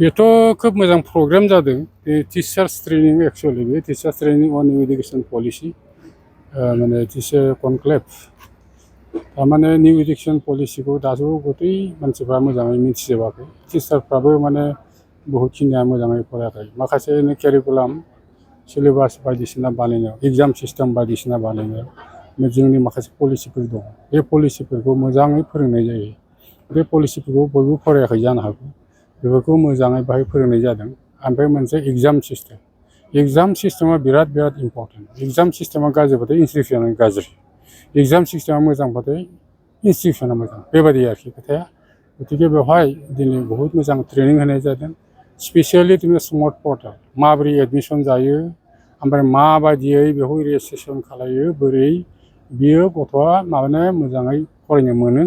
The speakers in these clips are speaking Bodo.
बेथ' खोब मोजां प्रग्राम जादों बे टिचार्स ट्रेनिं एक्चुअलि बे टिचार्स ट्रेनिं अन निउ इडुकेसन पलिसि माने टिचार कनक्लेभ थारमाने निउ इडुकेसन पलिसिखौ दासो गथै मानसिफ्रा मोजाङै मिथिजोबाखै टिचारफ्राबो माने बहुतखिनिया मोजाङै फरायाखै माखासे केरिकुलाम सिलेबास बायदिसिना बानायनायाव एग्जाम सिस्टेम बायदिसिना बानायनायाव जोंनि माखासे पलिसिफोर दं बे पलिसिफोरखौ मोजाङै फोरोंनाय जायो बे पलिसिफोरखौ बयबो फरायाखै जानो हागौ बेफोरखौ मोजाङै बाहाय फोरोंनाय जादों ओमफ्राय मोनसे एग्जाम सिस्टेमा बिराद इम्पर्टेन्ट एग्जाम सिस्टेमा गाज्रिबाथाय इनस्टिटिउसना गाज्रि एग्जाम सिस्टेमा मोजांबाथाय इनस्टिटिउसना मोजां बेबायदि आरोखि खोथाया गतिके बेवहाय दिनै बहुत मोजां ट्रेनिं होनाय जादों स्पेसियेलि जोङो स्मार्ट पर्टेल माबोरै एडमिसन जायो ओमफ्राय माबायदियै बेखौ रेजिस्ट्रेसन खालायो बोरै बियो गथ'आ माने मोजाङै फरायनो मोनो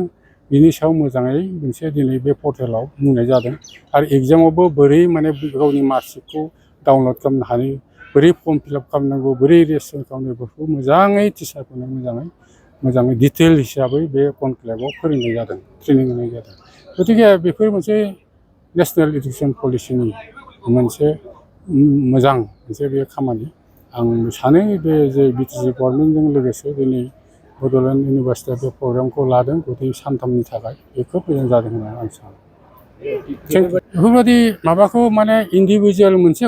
बिनि सायाव मोजाङै मोनसे दिनै बे पर्टेलाव बुंनाय जादों आरो एग्जामावबो बोरै माने गावनि मार्कशिटखौ डाउनलड खालामनो हायो बोरै फर्म फिलआप खालामनांगौ बोरै रेजिस्ट्रेसन खालामनांगौ बेफोरखौ मोजाङै टिचारफोरनो मोजाङै डिटेल हिसाबै बे कनक्लेभआव फोरोंनाय जादों ट्रेनिं होनाय जादों गतिके बेफोर मोनसे नेसनेल इडुकेसन पलिसिनि मोनसे मोजां मोनसे बे खामानि आं सानो बे जे बिटिसि गभर्नमेन्टजों लोगोसे दिनै बड'लेण्ड इउनिभारसिटिया बे प्रग्रामखौ लादों गथै सानथामनि थाखाय बे खोब मोजां जादों होननानै आं सानो बेफोरबायदि माबाखौ माने इन्डिभिजुवेल मोनसे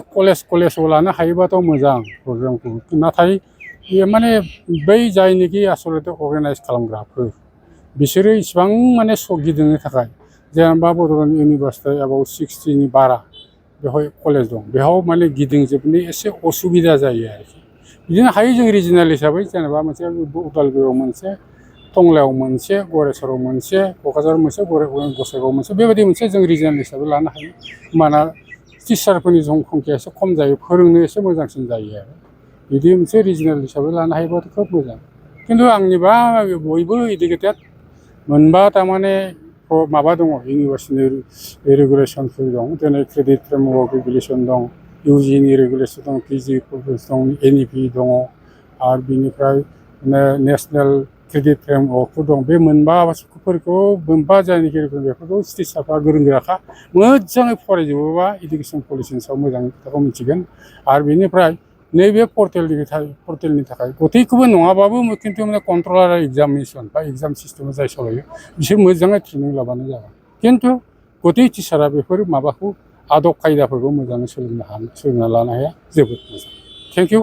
कलेजाव लानो हायोबाथ' मोजां प्रग्रामखौ नाथाय बेयो माने बै जायनोखि आसलथे अर्गानाइज खालामग्राफोर बिसोरो इसिबां माने गिदिंनो थाखाय जेनेबा बड'लेण्ड इउनिभारसिटियाव एबाउट 60नि बारा बेवहाय कलेज दं बेयाव माने गिदिंजोबनो एसे असुबिदा जायो आरोखि बिदिनो हायो जों रिजनेल हिसाबै जेनेबा मोनसे उदालगुरियाव मोनसे टंलायाव मोनसे गरेस्वराव मोनसे क'क्राझार मोनसे गसाइगाव मोनसे बेबायदि मोनसे जों रिजनेल हिसाबै लानो हायो होमबाना टिचारफोरनि संख्या एसे खम जायो फोरोंनो एसे मोजांसिन जायो आरो बिदि मोनसे रिजनेल हिसाबै लानो हायोबाथ' खोब मोजां खिन्थु आंनिबा बयबो इडुकेटेड मोनबा थारमाने माबा दङ इउनिभार्सिटिनि रेगुलेसनफोर दं दिनै क्रेडिट फ्रेमवर्क रेगुलेसन दं इउजिनि रेगुलेसन दं पिजि दं एनइपि दङ आरो बिनिफ्राय नेसनेल क्रेडिट फ्रेमवर्कफोर दं बे मोनबा जायनोखि बेफोरखौ टिचारफ्रा गोरों गोराखा मोजाङै फरायजोबोबा इडुकेसन पलिसिनि सायाव मोजाङै खोथाखौ मिथिगोन आरो बेनिफ्राय नैबे पर्टेलनि थाखाय गथैखौबो नङाबाबो खिन्थु माने कन्ट्रलार एग्जामिनेसन बा एग्जाम सिस्टेमा जाय सालायो बिसोर मोजाङै ट्रेनिं लाबानो जागोन खिन्थु गथै टिचारा बेफोर माबाखौ आदब खायदाफोरखौ मोजाङै सोलोंना लानो हाया जोबोद मोजां थेंक इउ